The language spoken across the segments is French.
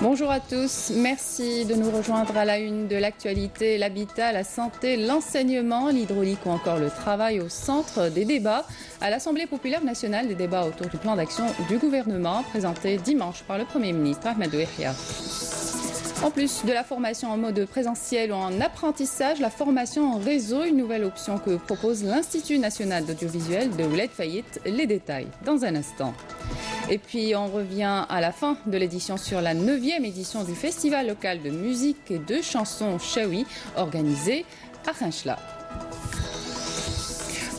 Bonjour à tous, merci de nous rejoindre à la une de l'actualité, l'habitat, la santé, l'enseignement, l'hydraulique ou encore le travail au centre des débats à l'Assemblée populaire nationale, des débats autour du plan d'action du gouvernement présenté dimanche par le Premier ministre Ahmadou Yahia. En plus de la formation en mode présentiel ou en apprentissage, la formation en réseau, une nouvelle option que propose l'Institut national d'audiovisuel de Ouled Fayet. Les détails dans un instant. Et puis on revient à la fin de l'édition sur la 9e édition du Festival local de musique et de chansons Chaoui organisé à Khinchla.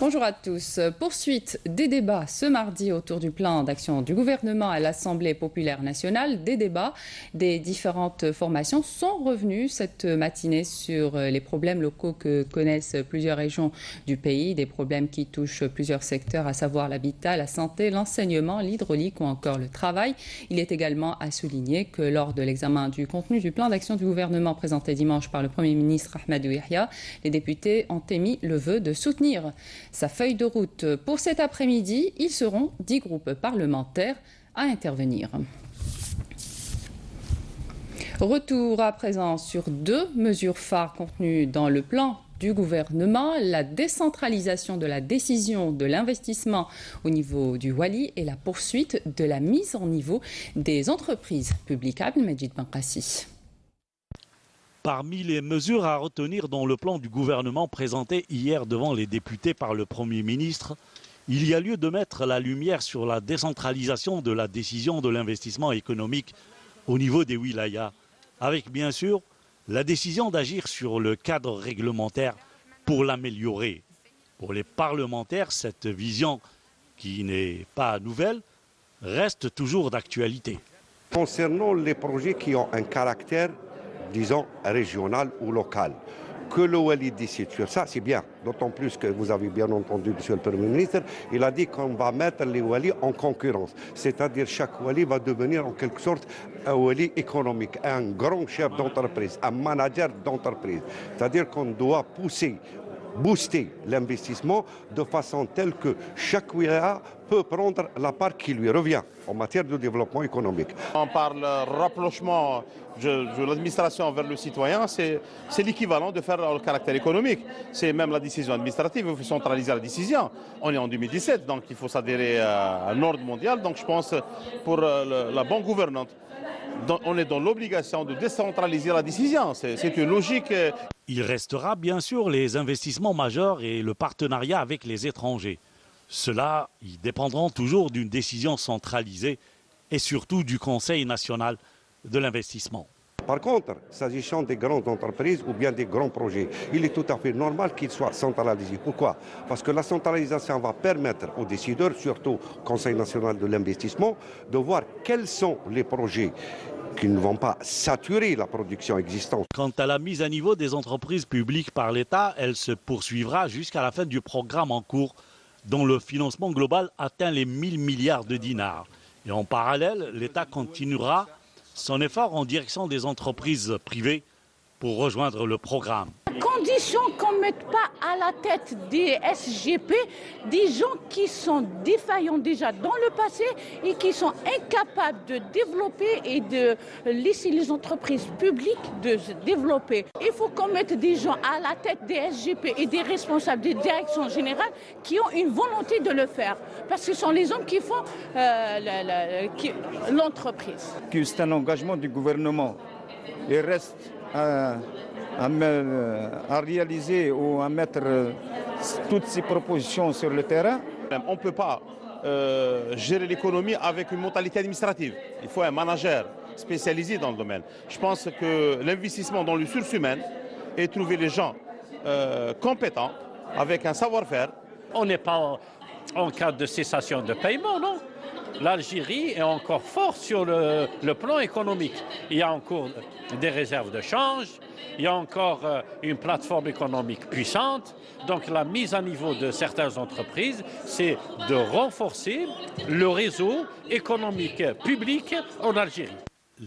Bonjour à tous. Poursuite des débats ce mardi autour du plan d'action du gouvernement à l'Assemblée populaire nationale. Des débats des différentes formations sont revenus cette matinée sur les problèmes locaux que connaissent plusieurs régions du pays, des problèmes qui touchent plusieurs secteurs, à savoir l'habitat, la santé, l'enseignement, l'hydraulique ou encore le travail. Il est également à souligner que lors de l'examen du contenu du plan d'action du gouvernement présenté dimanche par le Premier ministre Ahmadou Yahia, les députés ont émis le vœu de soutenir sa feuille de route. Pour cet après-midi, ils seront 10 groupes parlementaires à intervenir. Retour à présent sur deux mesures phares contenues dans le plan du gouvernement, la décentralisation de la décision de l'investissement au niveau du Wali et la poursuite de la mise en niveau des entreprises publiques. Abdelmajid Benkassi. Parmi les mesures à retenir dans le plan du gouvernement présenté hier devant les députés par le Premier ministre, il y a lieu de mettre la lumière sur la décentralisation de la décision de l'investissement économique au niveau des wilayas, avec bien sûr la décision d'agir sur le cadre réglementaire pour l'améliorer. Pour les parlementaires, cette vision, qui n'est pas nouvelle, reste toujours d'actualité. Concernant les projets qui ont un caractère, disons, régional ou local, que le Wali décide sur ça, c'est bien. D'autant plus que vous avez bien entendu, Monsieur le Premier ministre, il a dit qu'on va mettre les Wali en concurrence. C'est-à-dire chaque Wali va devenir en quelque sorte un Wali économique, un grand chef d'entreprise, un manager d'entreprise. C'est-à-dire qu'on doit booster l'investissement de façon telle que chaque wilaya peut prendre la part qui lui revient en matière de développement économique. On parle rapprochement de l'administration vers le citoyen, c'est l'équivalent de faire le caractère économique. C'est même la décision administrative, il faut centraliser la décision. On est en 2017, donc il faut s'adhérer à un ordre mondial. Donc je pense pour la bonne gouvernance, on est dans l'obligation de décentraliser la décision. C'est une logique. Il restera bien sûr les investissements majeurs et le partenariat avec les étrangers. Ceux-là, ils dépendront toujours d'une décision centralisée et surtout du Conseil national de l'investissement. Par contre, s'agissant des grandes entreprises ou bien des grands projets, il est tout à fait normal qu'ils soient centralisés. Pourquoi? Parce que la centralisation va permettre aux décideurs, surtout au Conseil national de l'investissement, de voir quels sont les projets qui ne vont pas saturer la production existante. Quant à la mise à niveau des entreprises publiques par l'État, elle se poursuivra jusqu'à la fin du programme en cours, dont le financement global atteint les 1000 milliards de dinars. Et en parallèle, l'État continuera son effort en direction des entreprises privées pour rejoindre le programme. Condition qu'on ne mette pas à la tête des SGP des gens qui sont défaillants déjà dans le passé et qui sont incapables de développer et de laisser les entreprises publiques de se développer. Il faut qu'on mette des gens à la tête des SGP et des responsables des directions générales qui ont une volonté de le faire. Parce que ce sont les hommes qui font l'entreprise. C'est un engagement du gouvernement. Il reste à réaliser ou à mettre toutes ces propositions sur le terrain. On ne peut pas gérer l'économie avec une mentalité administrative. Il faut un manager spécialisé dans le domaine. Je pense que l'investissement dans les ressources humaines et trouver les gens compétents avec un savoir-faire. On n'est pas en cas de cessation de paiement, non? L'Algérie est encore forte sur le plan économique. Il y a encore des réserves de change, il y a encore une plateforme économique puissante. Donc la mise à niveau de certaines entreprises, c'est de renforcer le réseau économique public en Algérie.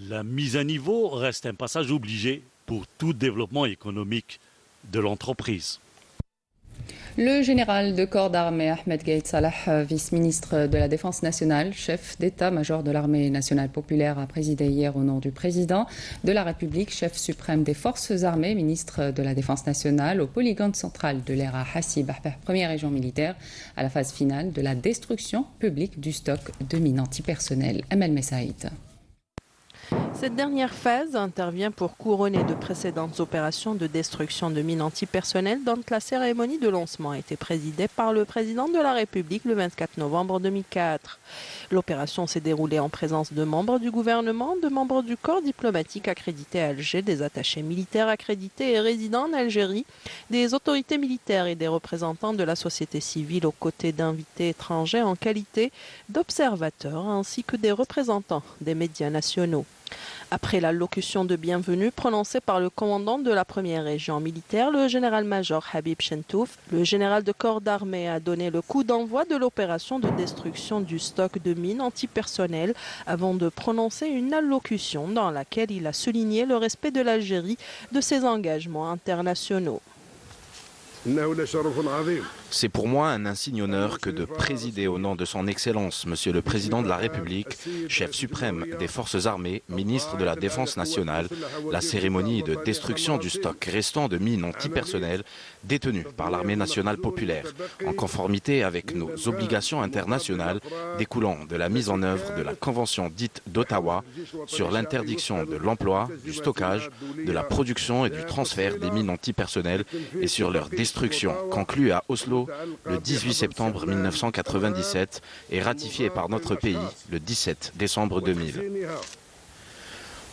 La mise à niveau reste un passage obligé pour tout développement économique de l'entreprise. Le général de corps d'armée Ahmed Gaïd Salah, vice-ministre de la Défense nationale, chef d'état-major de l'armée nationale populaire, a présidé hier au nom du président de la République, chef suprême des forces armées, ministre de la Défense nationale, au polygone central de l'ERA Hassib Ahbeh, première région militaire, à la phase finale de la destruction publique du stock de mines antipersonnelles. Amel Messaïd. Cette dernière phase intervient pour couronner de précédentes opérations de destruction de mines antipersonnelles dont la cérémonie de lancement a été présidée par le président de la République le 24 novembre 2004. L'opération s'est déroulée en présence de membres du gouvernement, de membres du corps diplomatique accrédité à Alger, des attachés militaires accrédités et résidents en Algérie, des autorités militaires et des représentants de la société civile aux côtés d'invités étrangers en qualité d'observateurs ainsi que des représentants des médias nationaux. Après l'allocution de bienvenue prononcée par le commandant de la première région militaire, le général-major Habib Chentouf, le général de corps d'armée a donné le coup d'envoi de l'opération de destruction du stock de mines antipersonnelles avant de prononcer une allocution dans laquelle il a souligné le respect de l'Algérie de ses engagements internationaux. C'est pour moi un insigne honneur que de présider au nom de son Excellence, Monsieur le Président de la République, chef suprême des Forces armées, ministre de la Défense nationale, la cérémonie de destruction du stock restant de mines antipersonnelles détenues par l'Armée nationale populaire, en conformité avec nos obligations internationales découlant de la mise en œuvre de la Convention dite d'Ottawa sur l'interdiction de l'emploi, du stockage, de la production et du transfert des mines antipersonnelles et sur leur destruction, conclue à Oslo le 18 septembre 1997 et ratifié par notre pays le 17 décembre 2000.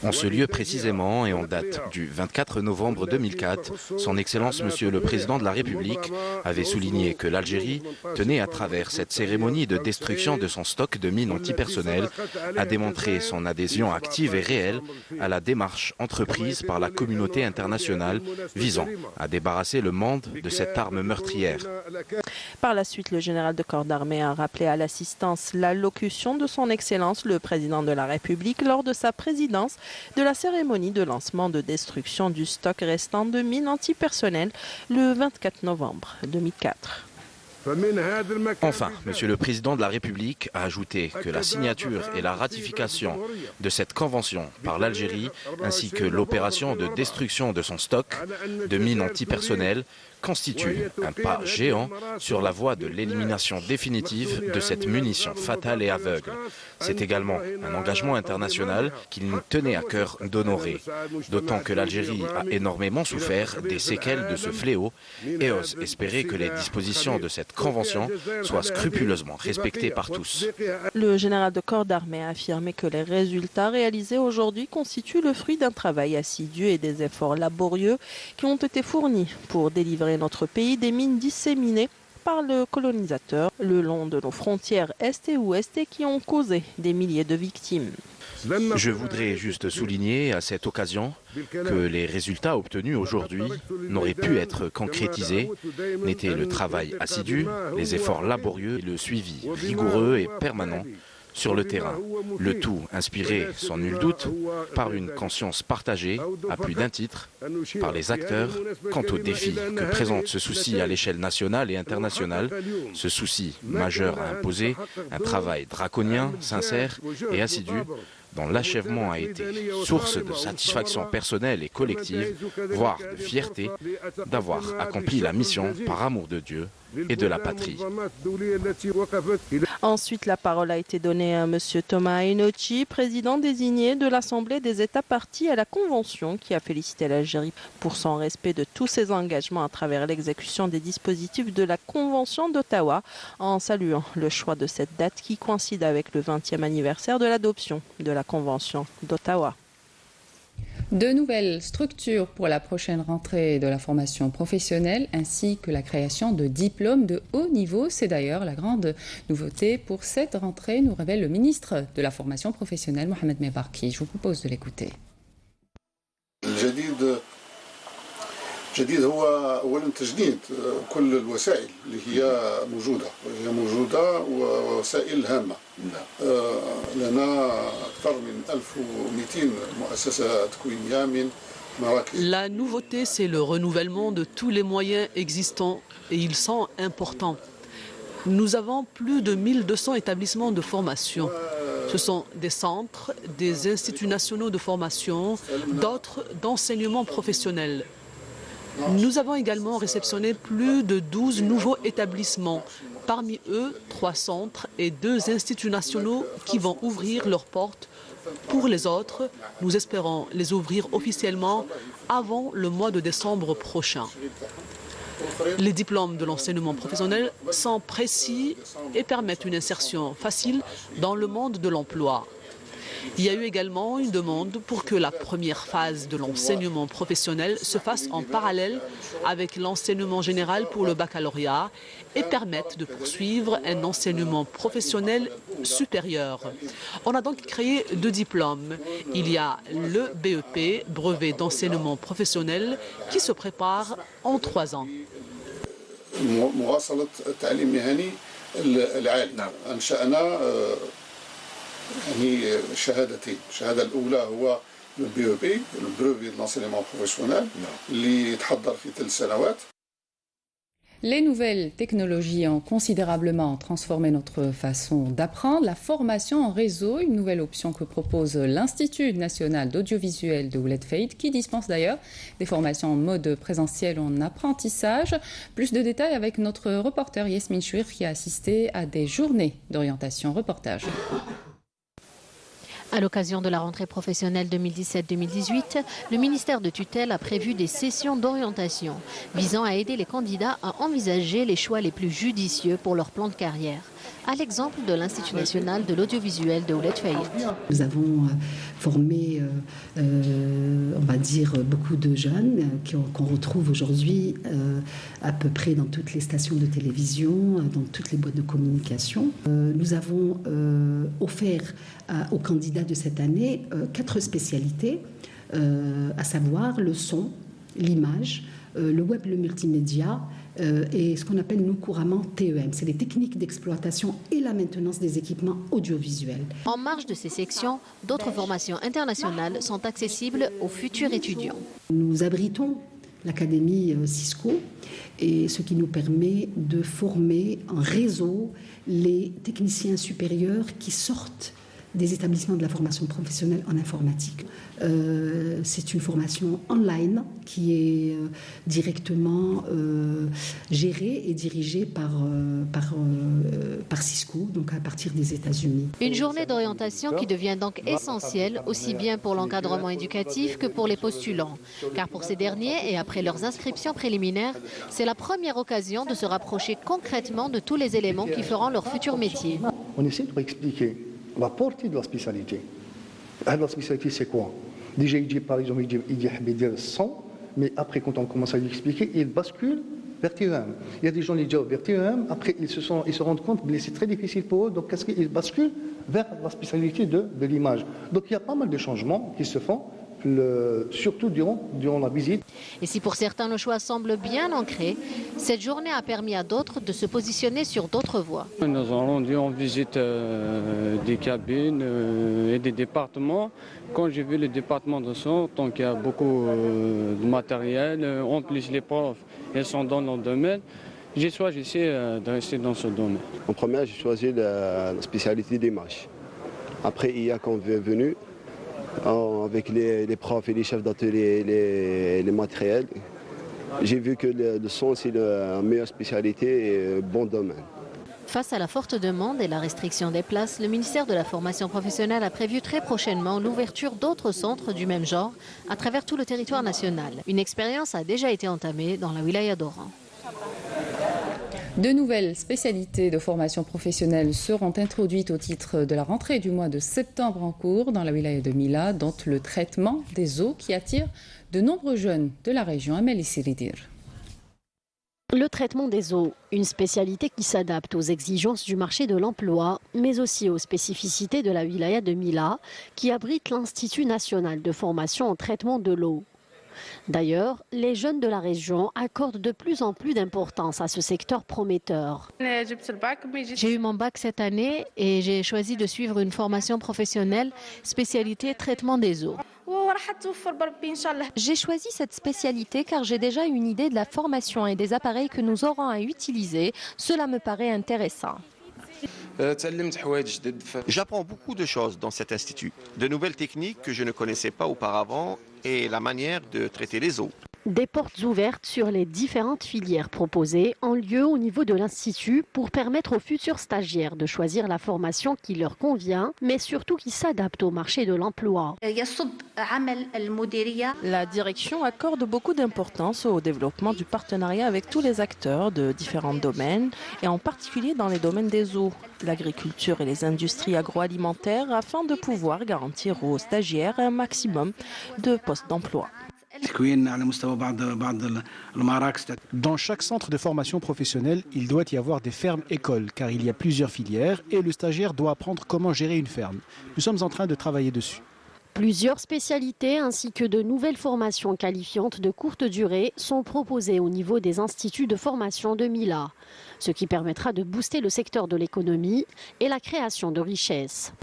En ce lieu précisément et en date du 24 novembre 2004, son Excellence Monsieur le Président de la République avait souligné que l'Algérie tenait à travers cette cérémonie de destruction de son stock de mines antipersonnelles à démontrer son adhésion active et réelle à la démarche entreprise par la communauté internationale visant à débarrasser le monde de cette arme meurtrière. Par la suite, le général de corps d'armée a rappelé à l'assistance l'allocution de son Excellence le Président de la République lors de sa présidence de la cérémonie de lancement de destruction du stock restant de mines antipersonnelles le 24 novembre 2004. Enfin, Monsieur le Président de la République a ajouté que la signature et la ratification de cette convention par l'Algérie ainsi que l'opération de destruction de son stock de mines antipersonnelles constitue un pas géant sur la voie de l'élimination définitive de cette munition fatale et aveugle. C'est également un engagement international qu'il nous tenait à cœur d'honorer, d'autant que l'Algérie a énormément souffert des séquelles de ce fléau et ose espérer que les dispositions de cette convention soient scrupuleusement respectées par tous. Le général de corps d'armée a affirmé que les résultats réalisés aujourd'hui constituent le fruit d'un travail assidu et des efforts laborieux qui ont été fournis pour délivrer notre pays des mines disséminées par le colonisateur le long de nos frontières est et ouest et qui ont causé des milliers de victimes. Je voudrais juste souligner à cette occasion que les résultats obtenus aujourd'hui n'auraient pu être concrétisés, n'étaient le travail assidu, les efforts laborieux et le suivi rigoureux et permanent sur le terrain. Le tout inspiré, sans nul doute, par une conscience partagée, à plus d'un titre, par les acteurs, quant aux défis que présente ce souci à l'échelle nationale et internationale, ce souci majeur à imposer, un travail draconien, sincère et assidu, dont l'achèvement a été source de satisfaction personnelle et collective, voire de fierté, d'avoir accompli la mission par amour de Dieu et de la patrie. Ensuite, la parole a été donnée à M. Thomas Enochi, président désigné de l'Assemblée des États partis à la Convention, qui a félicité l'Algérie pour son respect de tous ses engagements à travers l'exécution des dispositifs de la Convention d'Ottawa, en saluant le choix de cette date qui coïncide avec le 20e anniversaire de l'adoption de la Convention d'Ottawa. De nouvelles structures pour la prochaine rentrée de la formation professionnelle ainsi que la création de diplômes de haut niveau. C'est d'ailleurs la grande nouveauté pour cette rentrée, nous révèle le ministre de la formation professionnelle, Mohamed Mebarki. Je vous propose de l'écouter. الجديد هو أولا تجديد كل الوسائل اللي هي موجودة ووسائل هامة. لنا أكثر من 1200 مؤسسة تكوينية من La nouveauté, c'est le renouvellement de tous les moyens existants et ils sont importants. Nous avons plus de 1200 établissements de formation. Ce sont des centres, des instituts nationaux de formation, d'autres d'enseignement professionnel. Nous avons également réceptionné plus de 12 nouveaux établissements. Parmi eux, 3 centres et 2 instituts nationaux qui vont ouvrir leurs portes. Pour les autres, nous espérons les ouvrir officiellement avant le mois de décembre prochain. Les diplômes de l'enseignement professionnel sont précis et permettent une insertion facile dans le monde de l'emploi. Il y a eu également une demande pour que la première phase de l'enseignement professionnel se fasse en parallèle avec l'enseignement général pour le baccalauréat et permette de poursuivre un enseignement professionnel supérieur. On a donc créé 2 diplômes. Il y a le BEP, brevet d'enseignement professionnel, qui se prépare en 3 ans. يعني شهادتين، الشهاده الاولى هو البي او بي البروفي de l'enseignement professionnel اللي يتحضر في 3 سنوات. Les nouvelles technologies ont considérablement transformé notre façon d'apprendre. La formation en réseau, une nouvelle option que propose l'Institut national d'audiovisuel de Ouled Fahid, qui dispense d'ailleurs des formations en mode présentiel en apprentissage. Plus de détails avec notre reporter Yasmine Chouir qui a assisté à des journées d'orientation. Reportage. À l'occasion de la rentrée professionnelle 2017-2018, le ministère de tutelle a prévu des sessions d'orientation visant à aider les candidats à envisager les choix les plus judicieux pour leur plan de carrière, à l'exemple de l'Institut national de l'audiovisuel de Ouled Fahid. Nous avons formé, on va dire, beaucoup de jeunes qu'on retrouve aujourd'hui à peu près dans toutes les stations de télévision, dans toutes les boîtes de communication. Nous avons offert aux candidats de cette année 4 spécialités, à savoir le son, l'image, le web, le multimédia et ce qu'on appelle nous couramment TEM. C'est les techniques d'exploitation et la maintenance des équipements audiovisuels. En marge de ces sections, d'autres formations internationales sont accessibles aux futurs étudiants. Nous abritons l'Académie Cisco, et ce qui nous permet de former en réseau les techniciens supérieurs qui sortent des établissements de la formation professionnelle en informatique. C'est une formation online qui est directement gérée et dirigée par Cisco, donc à partir des États-Unis. Une journée d'orientation qui devient donc essentielle, aussi bien pour l'encadrement éducatif que pour les postulants. Car pour ces derniers, et après leurs inscriptions préliminaires, c'est la première occasion de se rapprocher concrètement de tous les éléments qui feront leur futur métier. On essaie de expliquer la portée de la spécialité. La spécialité, c'est quoi? Déjà, il dit, par exemple, il dit le son, mais après, quand on commence à lui expliquer, il bascule vers TEM. Il y a des gens qui disent vers TEM, après, ils se rendent compte que c'est très difficile pour eux, donc qu'est-ce qu'ils basculent vers la spécialité de l'image. Donc, il y a pas mal de changements qui se font, surtout durant la visite. Et si pour certains le choix semble bien ancré, cette journée a permis à d'autres de se positionner sur d'autres voies. Nous avons rendu en visite des cabines et des départements. Quand j'ai vu le département de son, tant qu'il y a beaucoup de matériel, en plus les profs, ils sont dans leur domaine, j'essaie de rester dans ce domaine. En première, j'ai choisi la spécialité d'image. Après, il y a quand on est venu, avec les profs et les chefs d'atelier, les matériels, j'ai vu que le son, c'est la meilleure spécialité et bon domaine. Face à la forte demande et la restriction des places, le ministère de la formation professionnelle a prévu très prochainement l'ouverture d'autres centres du même genre à travers tout le territoire national. Une expérience a déjà été entamée dans la wilaya d'Oran. De nouvelles spécialités de formation professionnelle seront introduites au titre de la rentrée du mois de septembre en cours dans la wilaya de Mila, dont le traitement des eaux qui attire de nombreux jeunes de la région. Amélie Siridir. Le traitement des eaux, une spécialité qui s'adapte aux exigences du marché de l'emploi, mais aussi aux spécificités de la wilaya de Mila, qui abrite l'Institut national de formation en traitement de l'eau. D'ailleurs, les jeunes de la région accordent de plus en plus d'importance à ce secteur prometteur. J'ai eu mon bac cette année et j'ai choisi de suivre une formation professionnelle spécialité traitement des eaux. J'ai choisi cette spécialité car j'ai déjà une idée de la formation et des appareils que nous aurons à utiliser. Cela me paraît intéressant. J'apprends beaucoup de choses dans cet institut, de nouvelles techniques que je ne connaissais pas auparavant et la manière de traiter les eaux. Des portes ouvertes sur les différentes filières proposées ont lieu au niveau de l'Institut pour permettre aux futurs stagiaires de choisir la formation qui leur convient, mais surtout qui s'adapte au marché de l'emploi. La direction accorde beaucoup d'importance au développement du partenariat avec tous les acteurs de différents domaines, et en particulier dans les domaines des eaux, l'agriculture et les industries agroalimentaires, afin de pouvoir garantir aux stagiaires un maximum de postes d'emploi. Dans chaque centre de formation professionnelle, il doit y avoir des fermes-écoles, car il y a plusieurs filières et le stagiaire doit apprendre comment gérer une ferme. Nous sommes en train de travailler dessus. Plusieurs spécialités ainsi que de nouvelles formations qualifiantes de courte durée sont proposées au niveau des instituts de formation de Mila, ce qui permettra de booster le secteur de l'économie et la création de richesses.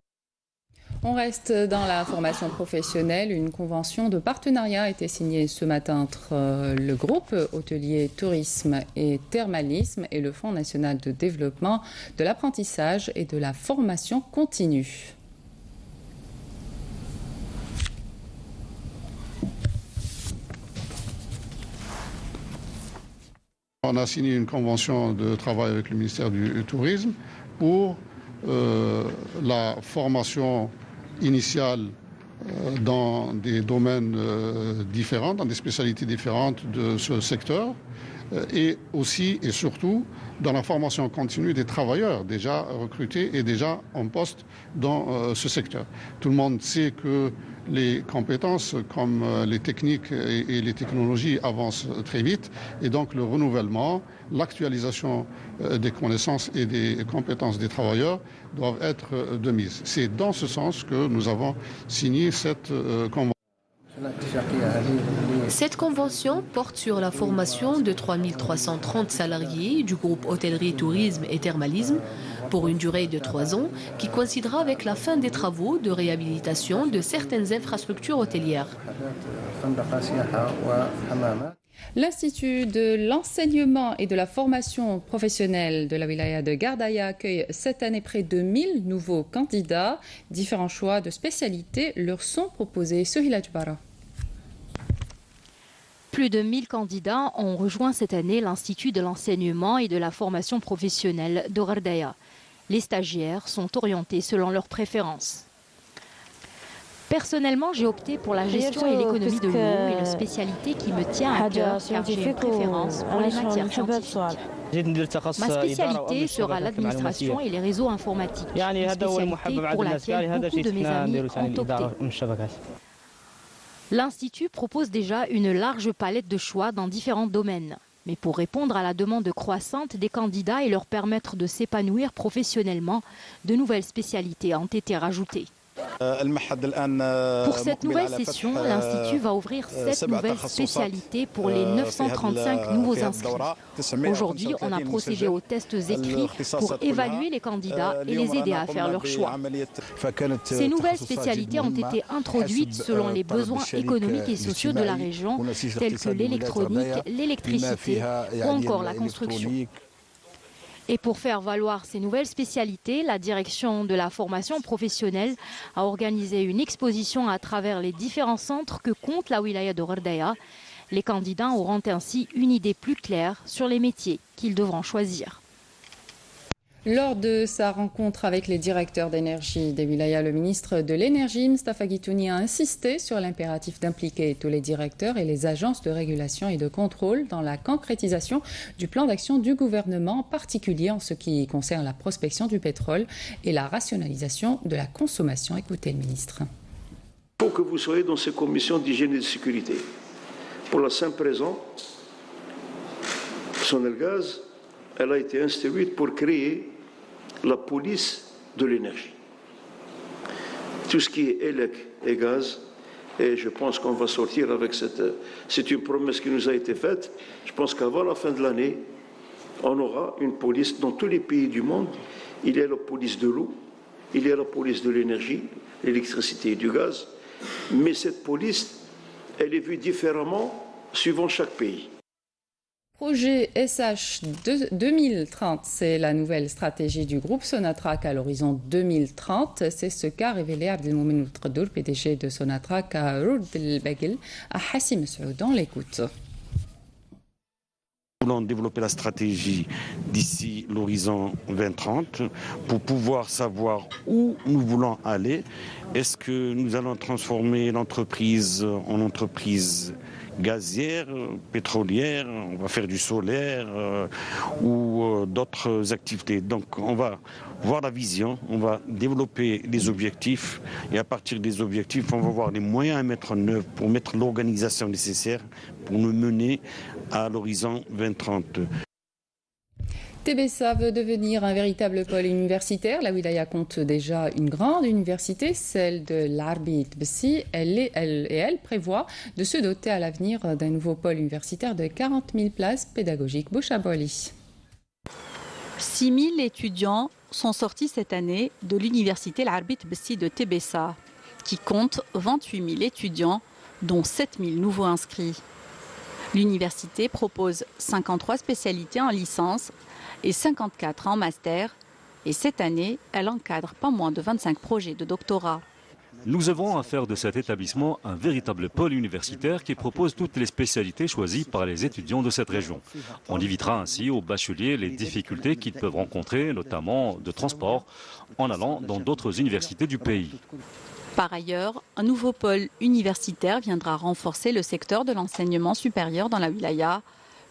On reste dans la formation professionnelle. Une convention de partenariat a été signée ce matin entre le groupe hôtelier Tourisme et Thermalisme et le Fonds national de développement de l'apprentissage et de la formation continue. On a signé une convention de travail avec le ministère du Tourisme pour la formation initiale dans des domaines différents, dans des spécialités différentes de ce secteur, et aussi et surtout dans la formation continue des travailleurs déjà recrutés et déjà en poste dans ce secteur. Tout le monde sait que les compétences comme les techniques et les technologies avancent très vite et donc le renouvellement, l'actualisation des connaissances et des compétences des travailleurs doivent être de mise. C'est dans ce sens que nous avons signé cette convention. Cette convention porte sur la formation de 3330 salariés du groupe Hôtellerie, Tourisme et Thermalisme pour une durée de 3 ans qui coïncidera avec la fin des travaux de réhabilitation de certaines infrastructures hôtelières. L'Institut de l'enseignement et de la formation professionnelle de la wilaya de Gardaïa accueille cette année près de 1000 nouveaux candidats. Différents choix de spécialités leur sont proposés. Sohila Djbara. Plus de 1000 candidats ont rejoint cette année l'Institut de l'enseignement et de la formation professionnelle de Gardaïa. Les stagiaires sont orientés selon leurs préférences. Personnellement, j'ai opté pour la gestion et l'économie de l'eau, une spécialité qui me tient à cœur car j'ai une préférence pour les matières scientifiques. Ma spécialité sera l'administration et les réseaux informatiques, une spécialité pour laquelle beaucoup de mes amis ont opté. L'Institut propose déjà une large palette de choix dans différents domaines. Mais pour répondre à la demande croissante des candidats et leur permettre de s'épanouir professionnellement, de nouvelles spécialités ont été rajoutées. Pour cette nouvelle session, l'Institut va ouvrir 7 nouvelles spécialités pour les 935 nouveaux inscrits. Aujourd'hui, on a procédé aux tests écrits pour évaluer les candidats et les aider à faire leur choix. Ces nouvelles spécialités ont été introduites selon les besoins économiques et sociaux de la région, tels que l'électronique, l'électricité ou encore la construction. Et pour faire valoir ces nouvelles spécialités, la direction de la formation professionnelle a organisé une exposition à travers les différents centres que compte la wilaya de Gardaïa. Les candidats auront ainsi une idée plus claire sur les métiers qu'ils devront choisir. Lors de sa rencontre avec les directeurs d'énergie des wilayas, le ministre de l'énergie, Mustafa Guitouni, a insisté sur l'impératif d'impliquer tous les directeurs et les agences de régulation et de contrôle dans la concrétisation du plan d'action du gouvernement, en particulier en ce qui concerne la prospection du pétrole et la rationalisation de la consommation. Écoutez le ministre. Il faut que vous soyez dans ces commissions d'hygiène et de sécurité. Pour la simple raison, Sonelgaz, elle a été instruite pour créer la police de l'énergie. Tout ce qui est élec et gaz, et je pense qu'on va sortir avec cette... C'est une promesse qui nous a été faite. Je pense qu'avant la fin de l'année, on aura une police dans tous les pays du monde. Il y a la police de l'eau, il y a la police de l'énergie, l'électricité et du gaz, Mais cette police, elle est vue différemment suivant chaque pays. Projet SH 2030, c'est la nouvelle stratégie du groupe Sonatrach à l'horizon 2030. C'est ce qu'a révélé Abdelmoumen Outradour, PDG de Sonatrach, à Roud El-Bagel, à Hassim Saoud. On l'écoute. Nous voulons développer la stratégie d'ici l'horizon 2030 pour pouvoir savoir où nous voulons aller. Est-ce que nous allons transformer l'entreprise en entreprise gazière, pétrolière, on va faire du solaire ou d'autres activités. Donc on va voir la vision, on va développer les objectifs et à partir des objectifs, on va voir les moyens à mettre en œuvre pour mettre l'organisation nécessaire pour nous mener à l'horizon 2030. Tébessa veut devenir un véritable pôle universitaire. La wilaya compte déjà une grande université, celle de l'Arbit Bessi. Elle prévoit de se doter à l'avenir d'un nouveau pôle universitaire de 40 000 places pédagogiques. Bouchaboli. 6 000 étudiants sont sortis cette année de l'université l'Arbit Bessi de Tébessa, qui compte 28 000 étudiants, dont 7 000 nouveaux inscrits. L'université propose 53 spécialités en licence et 54 en master. Et cette année, elle encadre pas moins de 25 projets de doctorat. Nous avons à faire de cet établissement un véritable pôle universitaire qui propose toutes les spécialités choisies par les étudiants de cette région. On évitera ainsi aux bacheliers les difficultés qu'ils peuvent rencontrer, notamment de transport, en allant dans d'autres universités du pays. Par ailleurs, un nouveau pôle universitaire viendra renforcer le secteur de l'enseignement supérieur dans la wilaya.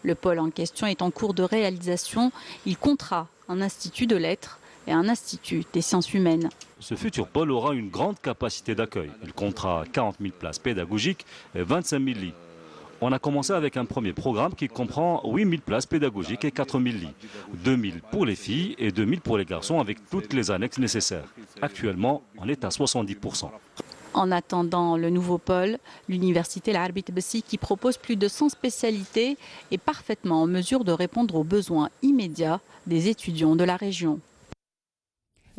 Le pôle en question est en cours de réalisation. Il comptera un institut de lettres et un institut des sciences humaines. Ce futur pôle aura une grande capacité d'accueil. Il comptera 40 000 places pédagogiques et 25 000 lits. On a commencé avec un premier programme qui comprend 8 000 places pédagogiques et 4 000 lits. 2 000 pour les filles et 2 000 pour les garçons avec toutes les annexes nécessaires. Actuellement, on est à 70%. En attendant le nouveau pôle, l'université l'Arbit Bessi, qui propose plus de 100 spécialités, est parfaitement en mesure de répondre aux besoins immédiats des étudiants de la région.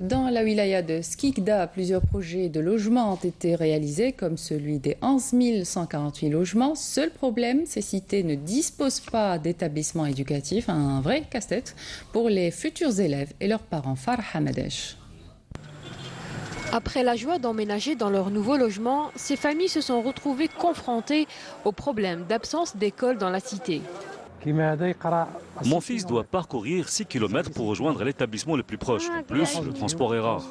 Dans la wilaya de Skikda, plusieurs projets de logements ont été réalisés, comme celui des 11 148 logements. Seul problème, ces cités ne disposent pas d'établissements éducatifs, un vrai casse-tête pour les futurs élèves et leurs parents. Farah Hamadesh. Après la joie d'emménager dans leur nouveau logement, ces familles se sont retrouvées confrontées au problème d'absence d'école dans la cité. Mon fils doit parcourir 6 km pour rejoindre l'établissement le plus proche. En plus, le transport est rare.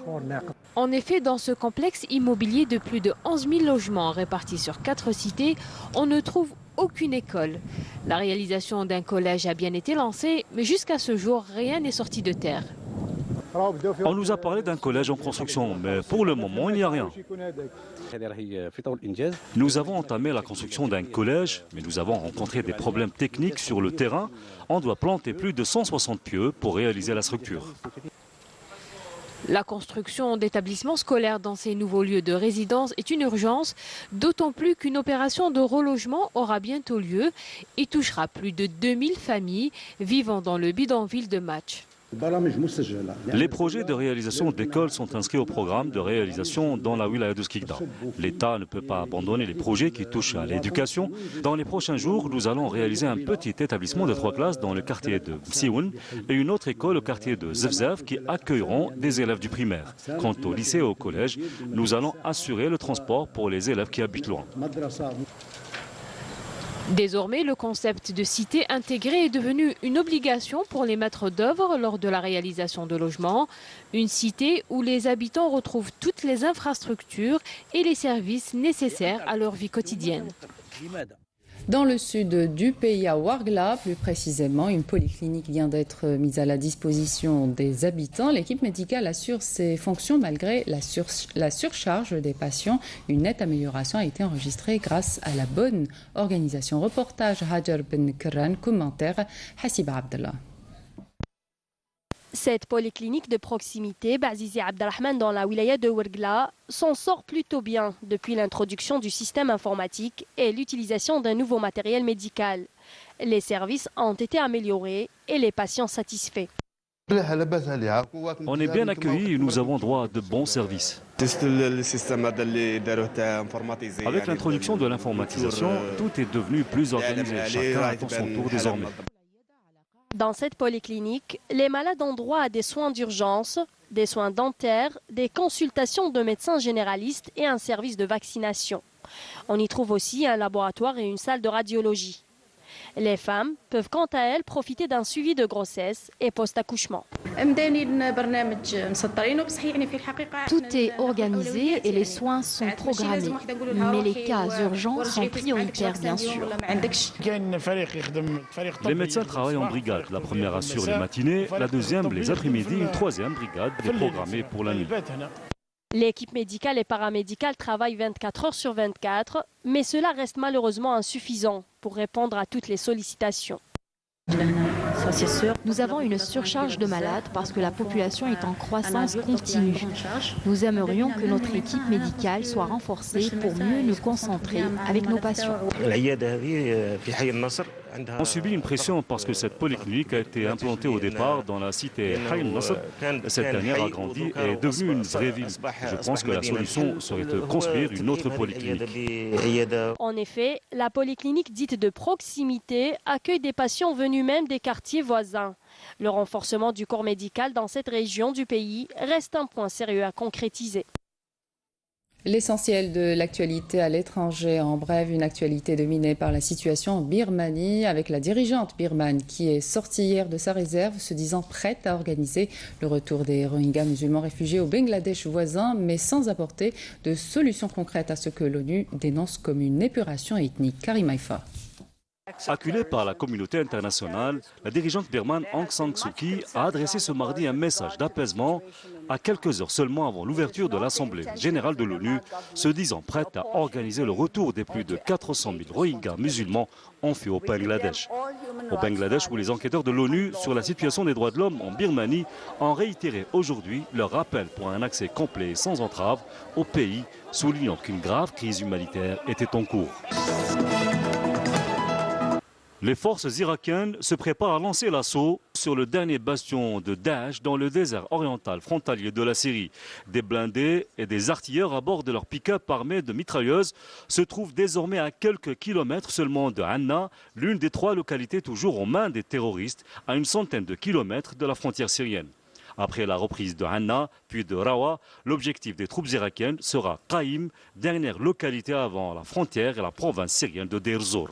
En effet, dans ce complexe immobilier de plus de 11 000 logements répartis sur 4 cités, on ne trouve aucune école. La réalisation d'un collège a bien été lancée, mais jusqu'à ce jour, rien n'est sorti de terre. On nous a parlé d'un collège en construction, mais pour le moment, il n'y a rien. Nous avons entamé la construction d'un collège, mais nous avons rencontré des problèmes techniques sur le terrain. On doit planter plus de 160 pieux pour réaliser la structure. La construction d'établissements scolaires dans ces nouveaux lieux de résidence est une urgence, d'autant plus qu'une opération de relogement aura bientôt lieu et touchera plus de 2000 familles vivant dans le bidonville de Match. Les projets de réalisation d'écoles sont inscrits au programme de réalisation dans la wilaya de Skikda. L'État ne peut pas abandonner les projets qui touchent à l'éducation. Dans les prochains jours, nous allons réaliser un petit établissement de 3 classes dans le quartier de Msioun et une autre école au quartier de Zevzev qui accueilleront des élèves du primaire. Quant au lycée et au collège, nous allons assurer le transport pour les élèves qui habitent loin. Désormais, le concept de cité intégrée est devenu une obligation pour les maîtres d'œuvre lors de la réalisation de logements. Une cité où les habitants retrouvent toutes les infrastructures et les services nécessaires à leur vie quotidienne. Dans le sud du pays, à Ouargla, plus précisément, une polyclinique vient d'être mise à la disposition des habitants. L'équipe médicale assure ses fonctions malgré la surcharge des patients. Une nette amélioration a été enregistrée grâce à la bonne organisation. Reportage Hajar Ben Kerran, commentaire Hassib Abdallah. Cette polyclinique de proximité, Bazizi Abdelrahman dans la wilaya de Ouargla, s'en sort plutôt bien depuis l'introduction du système informatique et l'utilisation d'un nouveau matériel médical. Les services ont été améliorés et les patients satisfaits. On est bien accueillis et nous avons droit à de bons services. Avec l'introduction de l'informatisation, tout est devenu plus organisé. Chacun attend son tour désormais. Dans cette polyclinique, les malades ont droit à des soins d'urgence, des soins dentaires, des consultations de médecins généralistes et un service de vaccination. On y trouve aussi un laboratoire et une salle de radiologie. Les femmes peuvent quant à elles profiter d'un suivi de grossesse et post-accouchement. Tout est organisé et les soins sont programmés. Mais les cas urgents sont prioritaires, bien sûr. Les médecins travaillent en brigade. La première assure les matinées, la deuxième les après-midi, une troisième brigade est programmée pour la nuit. L'équipe médicale et paramédicale travaille 24 heures sur 24, mais cela reste malheureusement insuffisant pour répondre à toutes les sollicitations. Nous avons une surcharge de malades parce que la population est en croissance continue. Nous aimerions que notre équipe médicale soit renforcée pour mieux nous concentrer avec nos patients. On subit une pression parce que cette polyclinique a été implantée au départ dans la cité Haïn Nasr. Cette dernière a grandi et est devenue une vraie ville. Je pense que la solution serait de construire une autre polyclinique. En effet, la polyclinique dite de proximité accueille des patients venus même des quartiers voisins. Le renforcement du corps médical dans cette région du pays reste un point sérieux à concrétiser. L'essentiel de l'actualité à l'étranger, en bref, une actualité dominée par la situation en Birmanie, avec la dirigeante birmane qui est sortie hier de sa réserve, se disant prête à organiser le retour des Rohingyas musulmans réfugiés au Bangladesh voisin, mais sans apporter de solution concrète à ce que l'ONU dénonce comme une épuration ethnique. Karim Haïfa. Acculée par la communauté internationale, la dirigeante birmane Aung San Suu Kyi a adressé ce mardi un message d'apaisement à quelques heures seulement avant l'ouverture de l'Assemblée générale de l'ONU, se disant prête à organiser le retour des plus de 400 000 Rohingyas musulmans enfuis au Bangladesh. Au Bangladesh, où les enquêteurs de l'ONU sur la situation des droits de l'homme en Birmanie ont réitéré aujourd'hui leur appel pour un accès complet et sans entrave au pays, soulignant qu'une grave crise humanitaire était en cours. Les forces irakiennes se préparent à lancer l'assaut sur le dernier bastion de Daesh dans le désert oriental frontalier de la Syrie. Des blindés et des artilleurs à bord de leur pick-up armés de mitrailleuses se trouvent désormais à quelques kilomètres seulement de Hanna, l'une des 3 localités toujours aux mains des terroristes, à une centaine de kilomètres de la frontière syrienne. Après la reprise de Hanna, puis de Rawa, l'objectif des troupes irakiennes sera Qaïm, dernière localité avant la frontière et la province syrienne de Deir ez-Zor.